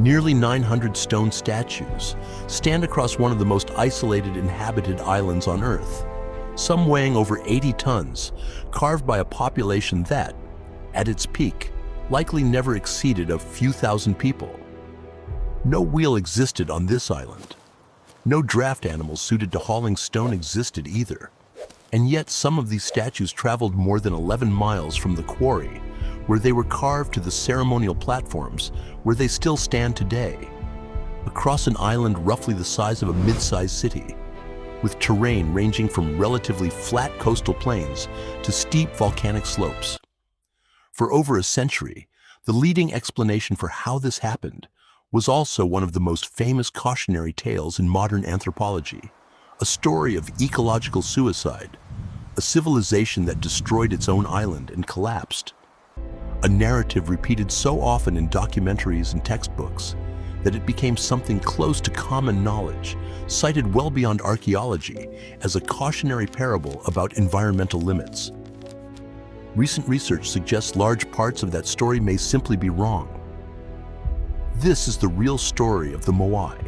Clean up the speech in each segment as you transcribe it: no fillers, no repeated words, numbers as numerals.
Nearly 900 stone statues stand across one of the most isolated inhabited islands on Earth, some weighing over 80 tons, carved by a population that, at its peak, likely never exceeded a few thousand people. No wheel existed on this island. No draft animals suited to hauling stone existed either. And yet some of these statues traveled more than 11 miles from the quarry, where they were carved, to the ceremonial platforms where they still stand today, across an island roughly the size of a mid-sized city, with terrain ranging from relatively flat coastal plains to steep volcanic slopes. For over a century, the leading explanation for how this happened was also one of the most famous cautionary tales in modern anthropology, a story of ecological suicide, a civilization that destroyed its own island and collapsed. A narrative repeated so often in documentaries and textbooks that it became something close to common knowledge, cited well beyond archaeology as a cautionary parable about environmental limits. Recent research suggests large parts of that story may simply be wrong. This is the real story of the Moai,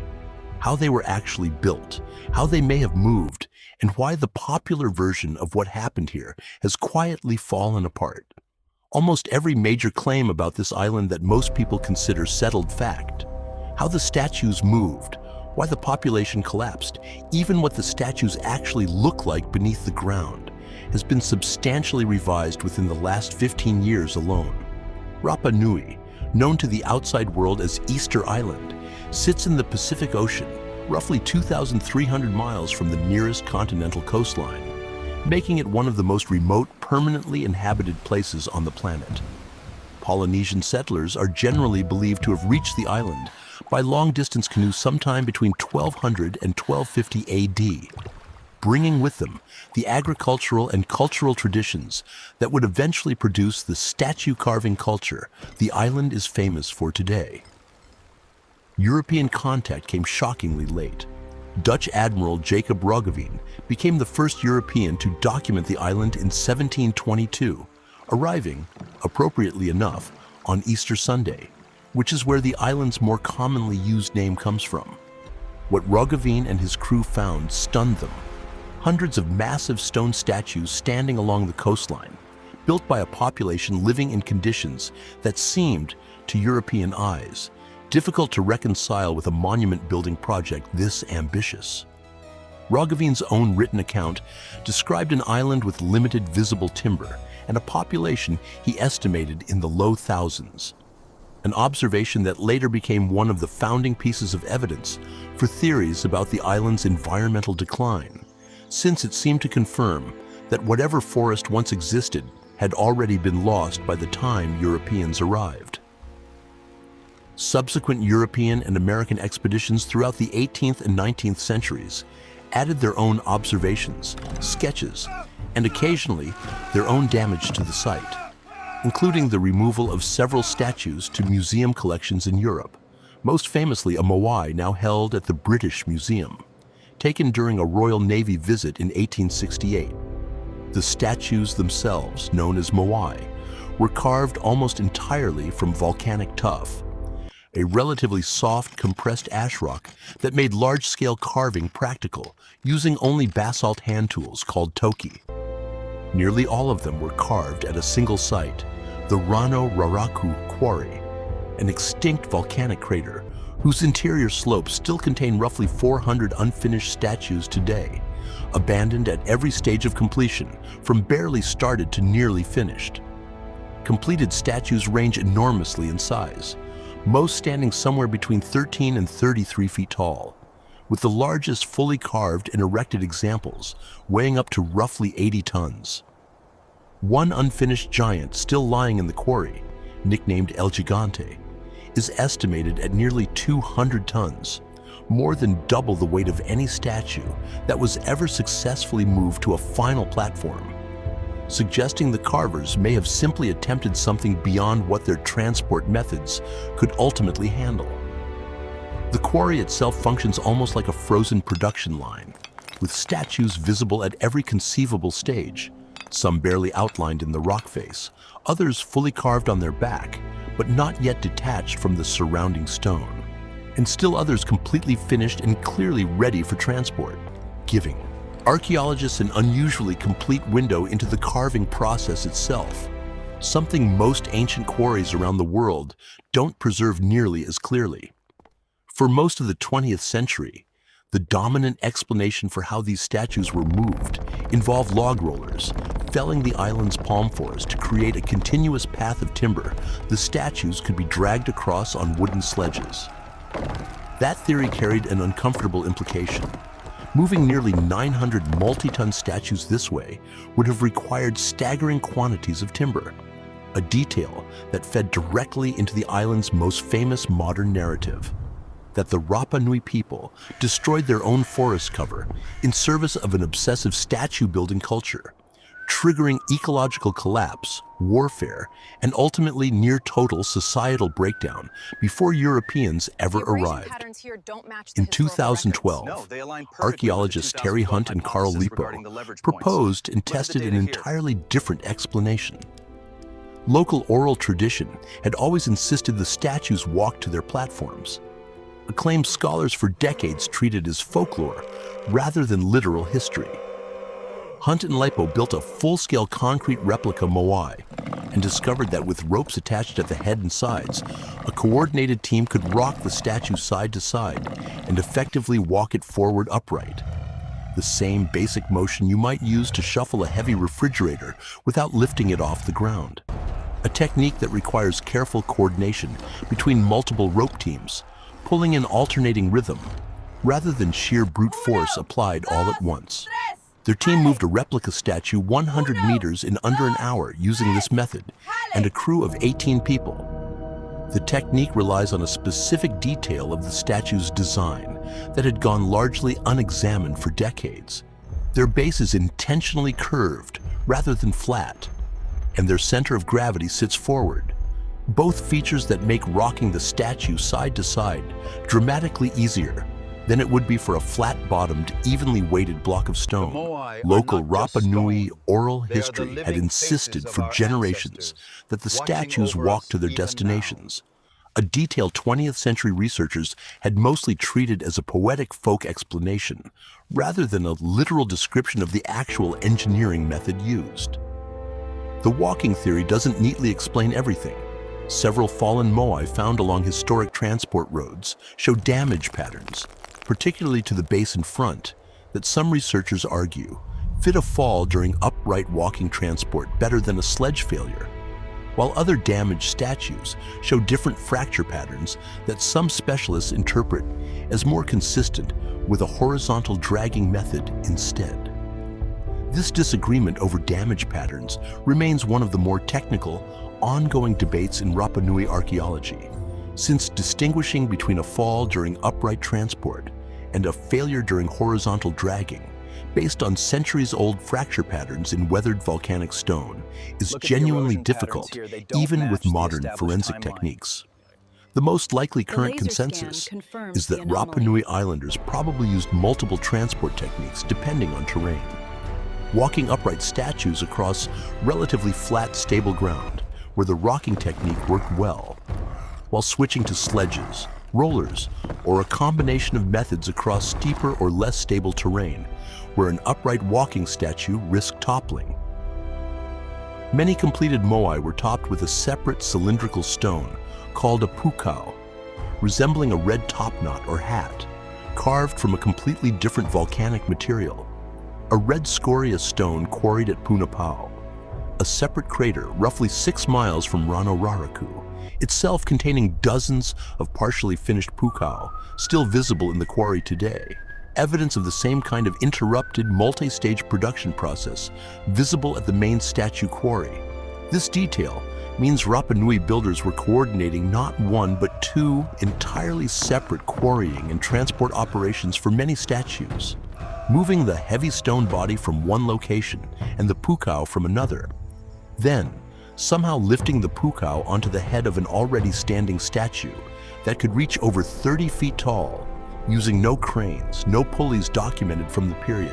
how they were actually built, how they may have moved, and why the popular version of what happened here has quietly fallen apart. Almost every major claim about this island that most people consider settled fact, how the statues moved, why the population collapsed, even what the statues actually look like beneath the ground, has been substantially revised within the last 15 years alone. Rapa Nui, known to the outside world as Easter Island, sits in the Pacific Ocean, roughly 2,300 miles from the nearest continental coastline, making it one of the most remote, permanently inhabited places on the planet. Polynesian settlers are generally believed to have reached the island by long-distance canoe sometime between 1200 and 1250 AD, bringing with them the agricultural and cultural traditions that would eventually produce the statue carving culture the island is famous for today. European contact came shockingly late. Dutch Admiral Jacob Roggeveen became the first European to document the island in 1722, arriving, appropriately enough, on Easter Sunday, which is where the island's more commonly used name comes from. What Roggeveen and his crew found stunned them. Hundreds of massive stone statues standing along the coastline, built by a population living in conditions that seemed, to European eyes, difficult to reconcile with a monument-building project this ambitious. Roggeveen's own written account described an island with limited visible timber and a population he estimated in the low thousands, an observation that later became one of the founding pieces of evidence for theories about the island's environmental decline, since it seemed to confirm that whatever forest once existed had already been lost by the time Europeans arrived. Subsequent European and American expeditions throughout the 18th and 19th centuries added their own observations, sketches, and occasionally their own damage to the site, including the removal of several statues to museum collections in Europe, most famously a Moai now held at the British Museum, taken during a Royal Navy visit in 1868. The statues themselves, known as Moai, were carved almost entirely from volcanic tuff, a relatively soft, compressed ash rock that made large-scale carving practical using only basalt hand tools called toki. Nearly all of them were carved at a single site, the Rano Raraku quarry, an extinct volcanic crater whose interior slopes still contain roughly 400 unfinished statues today, abandoned at every stage of completion, from barely started to nearly finished. Completed statues range enormously in size, most standing somewhere between 13 and 33 feet tall, with the largest fully carved and erected examples weighing up to roughly 80 tons. One unfinished giant still lying in the quarry, nicknamed El Gigante, is estimated at nearly 200 tons, more than double the weight of any statue that was ever successfully moved to a final platform, suggesting the carvers may have simply attempted something beyond what their transport methods could ultimately handle. The quarry itself functions almost like a frozen production line, with statues visible at every conceivable stage, some barely outlined in the rock face, others fully carved on their back, but not yet detached from the surrounding stone. and still others completely finished and clearly ready for transport, giving archaeologists an unusually complete window into the carving process itself, something most ancient quarries around the world don't preserve nearly as clearly. For most of the 20th century, the dominant explanation for how these statues were moved involved log rollers, felling the island's palm forest to create a continuous path of timber the statues could be dragged across on wooden sledges. That theory carried an uncomfortable implication. Moving nearly 900 multi-ton statues this way would have required staggering quantities of timber, a detail that fed directly into the island's most famous modern narrative, that the Rapa Nui people destroyed their own forest cover in service of an obsessive statue-building culture, triggering ecological collapse, warfare, and ultimately near-total societal breakdown before Europeans ever arrived. In 2012, archaeologists Terry Hunt and Carl Lipo proposed and tested an entirely different explanation. Local oral tradition had always insisted the statues walk to their platforms, a claim scholars for decades treated as folklore rather than literal history. Hunt and Lipo built a full-scale concrete replica Moai and discovered that with ropes attached at the head and sides, a coordinated team could rock the statue side to side and effectively walk it forward upright. The same basic motion you might use to shuffle a heavy refrigerator without lifting it off the ground. A technique that requires careful coordination between multiple rope teams, pulling in alternating rhythm, rather than sheer brute force applied all at once. Their team moved a replica statue 100 meters in under an hour using this method, and a crew of 18 people. The technique relies on a specific detail of the statue's design that had gone largely unexamined for decades. Their base is intentionally curved rather than flat, and their center of gravity sits forward, both features that make rocking the statue side to side dramatically easier than it would be for a flat-bottomed, evenly weighted block of stone. Local Rapa Nui oral history had insisted for generations that the statues walk to their destinations, a detail 20th century researchers had mostly treated as a poetic folk explanation, rather than a literal description of the actual engineering method used. The walking theory doesn't neatly explain everything. Several fallen moai found along historic transport roads show damage patterns, particularly to the base and front, that some researchers argue fit a fall during upright walking transport better than a sledge failure, while other damaged statues show different fracture patterns that some specialists interpret as more consistent with a horizontal dragging method instead. This disagreement over damage patterns remains one of the more technical, ongoing debates in Rapa Nui archaeology, since distinguishing between a fall during upright transport and a failure during horizontal dragging, based on centuries-old fracture patterns in weathered volcanic stone, is genuinely difficult, even with modern forensic techniques. The most likely current consensus is that Rapa Nui Islanders probably used multiple transport techniques depending on terrain, walking upright statues across relatively flat, stable ground where the rocking technique worked well, while switching to sledges, rollers, or a combination of methods across steeper or less stable terrain where an upright walking statue risked toppling. Many completed moai were topped with a separate cylindrical stone called a pukao, resembling a red topknot or hat, carved from a completely different volcanic material, a red scoria stone quarried at Punapau, a separate crater roughly 6 miles from Rano-Raraku, itself containing dozens of partially finished pukao still visible in the quarry today, evidence of the same kind of interrupted multi-stage production process visible at the main statue quarry. This detail means Rapa Nui builders were coordinating not one but 2 entirely separate quarrying and transport operations for many statues, moving the heavy stone body from one location and the pukao from another, then somehow lifting the pukao onto the head of an already standing statue that could reach over 30 feet tall, using no cranes, no pulleys documented from the period,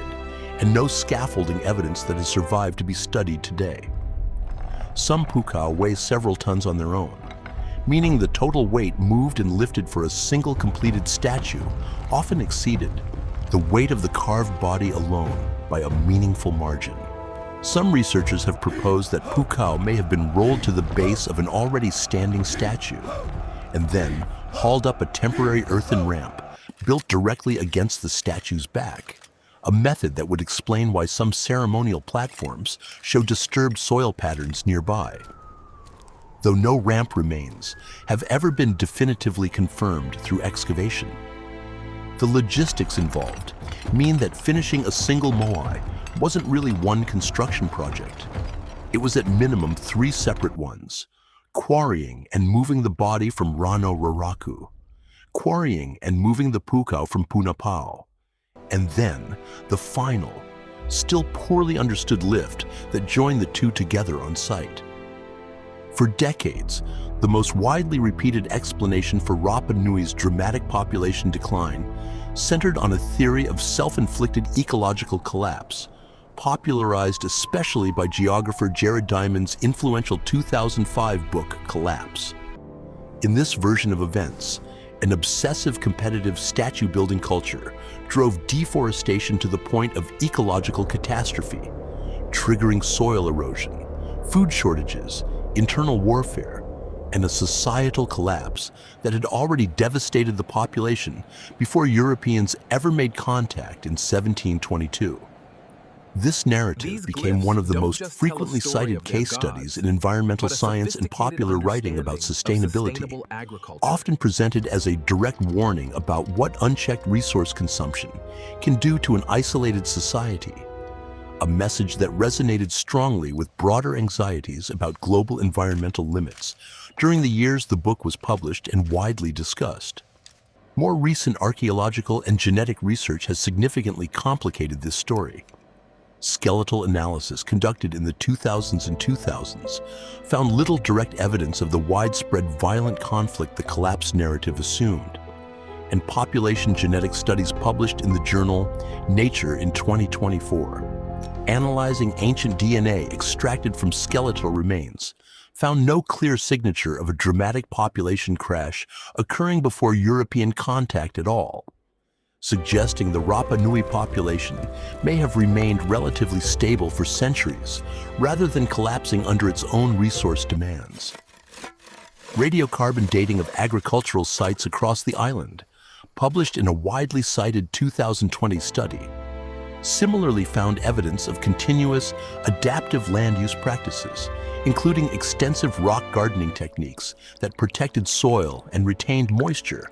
and no scaffolding evidence that has survived to be studied today. Some pukao weigh several tons on their own, meaning the total weight moved and lifted for a single completed statue often exceeded the weight of the carved body alone by a meaningful margin. Some researchers have proposed that pukao may have been rolled to the base of an already standing statue and then hauled up a temporary earthen ramp built directly against the statue's back, a method that would explain why some ceremonial platforms show disturbed soil patterns nearby. Though no ramp remains have ever been definitively confirmed through excavation. The logistics involved mean that finishing a single moai wasn't really one construction project. It was at minimum 3 separate ones: quarrying and moving the body from Rano Raraku, quarrying and moving the pukao from Punapao, and then the final, still poorly understood lift that joined the two together on site. For decades, the most widely repeated explanation for Rapa Nui's dramatic population decline centered on a theory of self-inflicted ecological collapse, popularized especially by geographer Jared Diamond's influential 2005 book, Collapse. In this version of events, an obsessive competitive statue-building culture drove deforestation to the point of ecological catastrophe, triggering soil erosion, food shortages, internal warfare, and a societal collapse that had already devastated the population before Europeans ever made contact in 1722. This narrative became one of the most frequently cited case studies in environmental science and popular writing about sustainability, often presented as a direct warning about what unchecked resource consumption can do to an isolated society, a message that resonated strongly with broader anxieties about global environmental limits during the years the book was published and widely discussed. More recent archaeological and genetic research has significantly complicated this story. Skeletal analysis conducted in the 2000s and 2000s found little direct evidence of the widespread violent conflict the collapse narrative assumed, and population genetic studies published in the journal Nature in 2024, analyzing ancient DNA extracted from skeletal remains, found no clear signature of a dramatic population crash occurring before European contact at all, suggesting the Rapa Nui population may have remained relatively stable for centuries rather than collapsing under its own resource demands. Radiocarbon dating of agricultural sites across the island, published in a widely cited 2020 study, similarly found evidence of continuous, adaptive land use practices, including extensive rock gardening techniques that protected soil and retained moisture,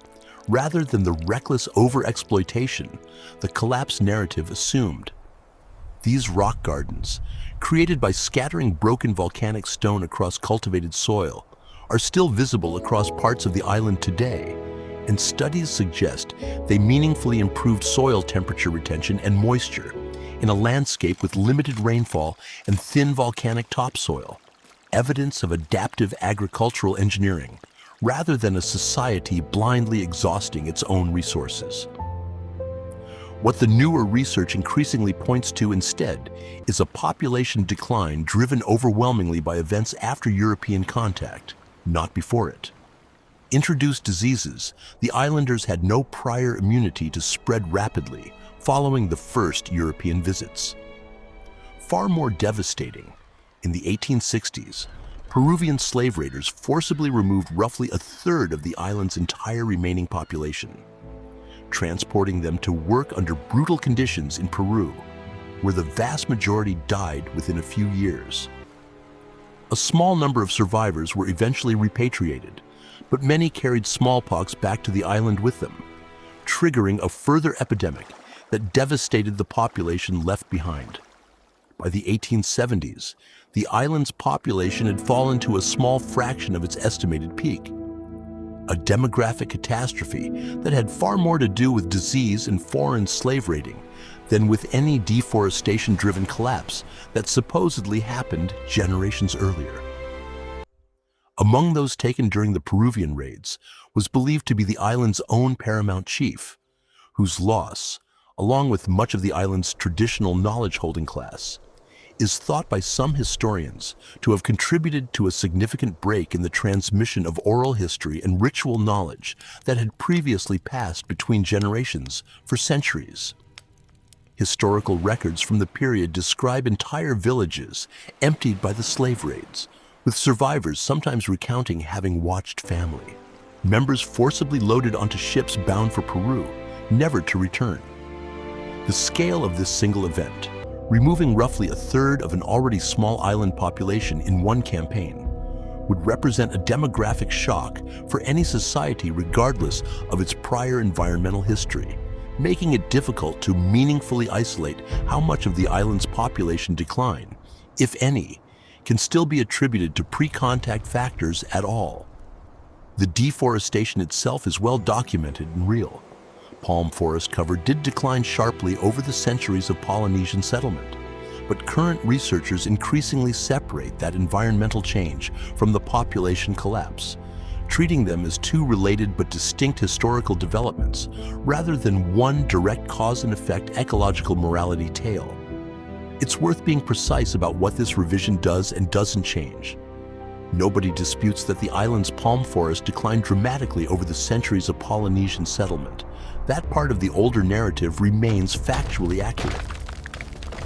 rather than the reckless overexploitation the collapse narrative assumed. These rock gardens, created by scattering broken volcanic stone across cultivated soil, are still visible across parts of the island today, and studies suggest they meaningfully improved soil temperature retention and moisture in a landscape with limited rainfall and thin volcanic topsoil, evidence of adaptive agricultural engineering, rather than a society blindly exhausting its own resources. What the newer research increasingly points to instead is a population decline driven overwhelmingly by events after European contact, not before it. Introduced diseases, the islanders had no prior immunity to spread rapidly following the first European visits. Far more devastating, in the 1860s, Peruvian slave raiders forcibly removed roughly a third of the island's entire remaining population, transporting them to work under brutal conditions in Peru, where the vast majority died within a few years. A small number of survivors were eventually repatriated, but many carried smallpox back to the island with them, triggering a further epidemic that devastated the population left behind. By the 1870s, the island's population had fallen to a small fraction of its estimated peak, a demographic catastrophe that had far more to do with disease and foreign slave raiding than with any deforestation-driven collapse that supposedly happened generations earlier. Among those taken during the Peruvian raids was believed to be the island's own paramount chief, whose loss, along with much of the island's traditional knowledge-holding class, is thought by some historians to have contributed to a significant break in the transmission of oral history and ritual knowledge that had previously passed between generations for centuries. Historical records from the period describe entire villages emptied by the slave raids, with survivors sometimes recounting having watched family members forcibly loaded onto ships bound for Peru, never to return. The scale of this single event, removing roughly a third of an already small island population in one campaign, would represent a demographic shock for any society regardless of its prior environmental history, making it difficult to meaningfully isolate how much of the island's population decline, if any, can still be attributed to pre-contact factors at all. The deforestation itself is well documented and real. Palm forest cover did decline sharply over the centuries of Polynesian settlement, but current researchers increasingly separate that environmental change from the population collapse, treating them as two related but distinct historical developments rather than one direct cause and effect ecological morality tale. It's worth being precise about what this revision does and doesn't change. Nobody disputes that the island's palm forest declined dramatically over the centuries of Polynesian settlement. That part of the older narrative remains factually accurate.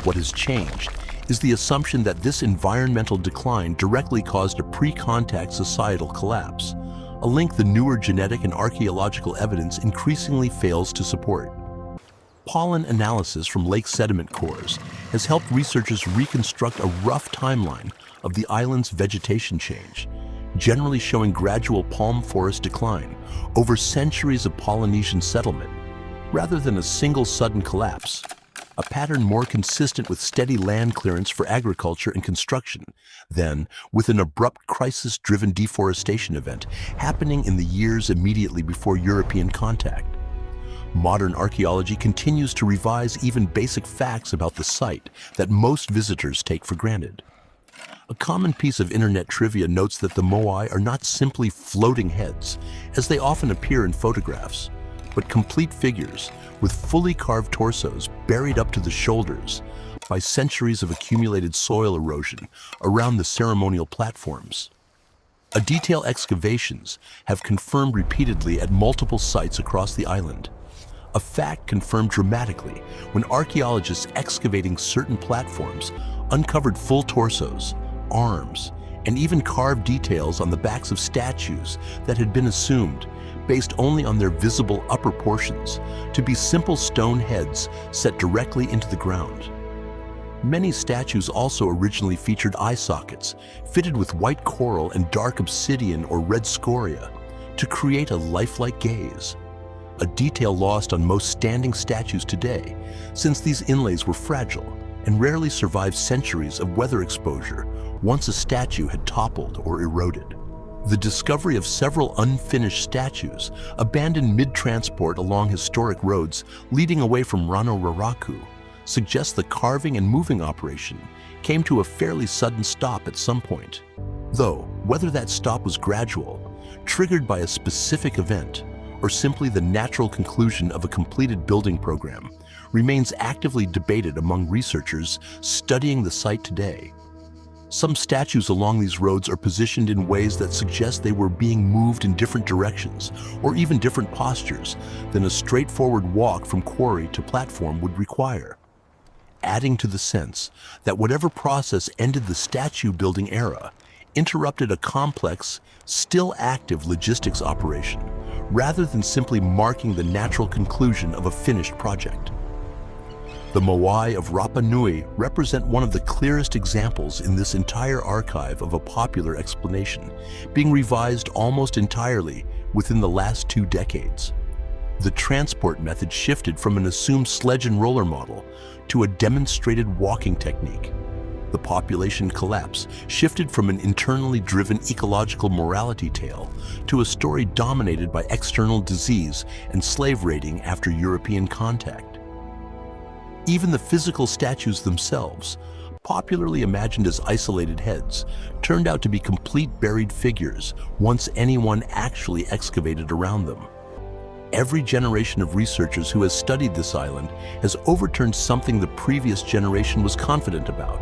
What has changed is the assumption that this environmental decline directly caused a pre-contact societal collapse, a link the newer genetic and archaeological evidence increasingly fails to support. Pollen analysis from lake sediment cores has helped researchers reconstruct a rough timeline of the island's vegetation change, generally showing gradual palm forest decline over centuries of Polynesian settlement, rather than a single sudden collapse, a pattern more consistent with steady land clearance for agriculture and construction than with an abrupt crisis-driven deforestation event happening in the years immediately before European contact. Modern archaeology continues to revise even basic facts about the site that most visitors take for granted. A common piece of internet trivia notes that the Moai are not simply floating heads, as they often appear in photographs, but complete figures with fully carved torsos buried up to the shoulders by centuries of accumulated soil erosion around the ceremonial platforms. Detailed excavations have confirmed repeatedly at multiple sites across the island, a fact confirmed dramatically when archaeologists excavating certain platforms uncovered full torsos, arms, and even carved details on the backs of statues that had been assumed, based only on their visible upper portions, to be simple stone heads set directly into the ground. Many statues also originally featured eye sockets fitted with white coral and dark obsidian or red scoria to create a lifelike gaze, a detail lost on most standing statues today, since these inlays were fragile and rarely survived centuries of weather exposure once a statue had toppled or eroded. The discovery of several unfinished statues abandoned mid-transport along historic roads leading away from Rano Raraku suggests the carving and moving operation came to a fairly sudden stop at some point. Though, whether that stop was gradual, triggered by a specific event, or simply the natural conclusion of a completed building program, remains actively debated among researchers studying the site today. Some statues along these roads are positioned in ways that suggest they were being moved in different directions or even different postures than a straightforward walk from quarry to platform would require, adding to the sense that whatever process ended the statue building era interrupted a complex, still active logistics operation rather than simply marking the natural conclusion of a finished project. The Moai of Rapa Nui represent one of the clearest examples in this entire archive of a popular explanation, being revised almost entirely within the last 2 decades. The transport method shifted from an assumed sledge and roller model to a demonstrated walking technique. The population collapse shifted from an internally driven ecological morality tale to a story dominated by external disease and slave raiding after European contact. Even the physical statues themselves, popularly imagined as isolated heads, turned out to be complete buried figures once anyone actually excavated around them. Every generation of researchers who has studied this island has overturned something the previous generation was confident about,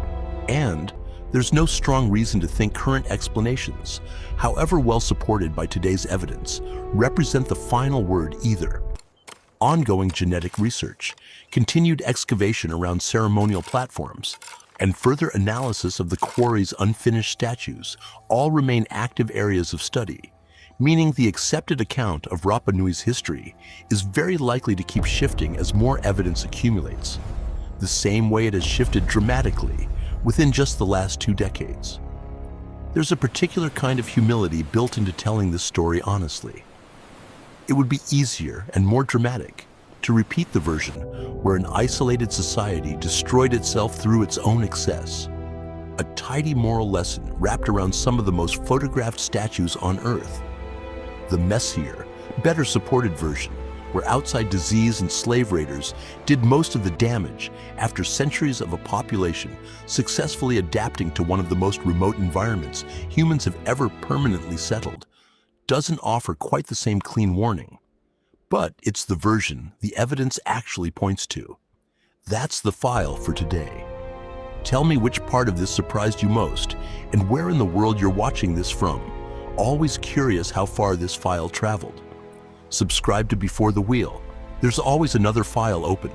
And there's no strong reason to think current explanations, however well supported by today's evidence, represent the final word either. Ongoing genetic research, continued excavation around ceremonial platforms, and further analysis of the quarry's unfinished statues all remain active areas of study, meaning the accepted account of Rapa Nui's history is very likely to keep shifting as more evidence accumulates, the same way it has shifted dramatically within just the last 2 decades. There's a particular kind of humility built into telling this story honestly. It would be easier and more dramatic to repeat the version where an isolated society destroyed itself through its own excess. A tidy moral lesson wrapped around some of the most photographed statues on Earth. The messier, better supported version, where outside disease and slave raiders did most of the damage after centuries of a population successfully adapting to one of the most remote environments humans have ever permanently settled, doesn't offer quite the same clean warning. But it's the version the evidence actually points to. That's the file for today. Tell me which part of this surprised you most and where in the world you're watching this from. Always curious how far this file traveled. Subscribe to Before the Wheel. There's always another file open.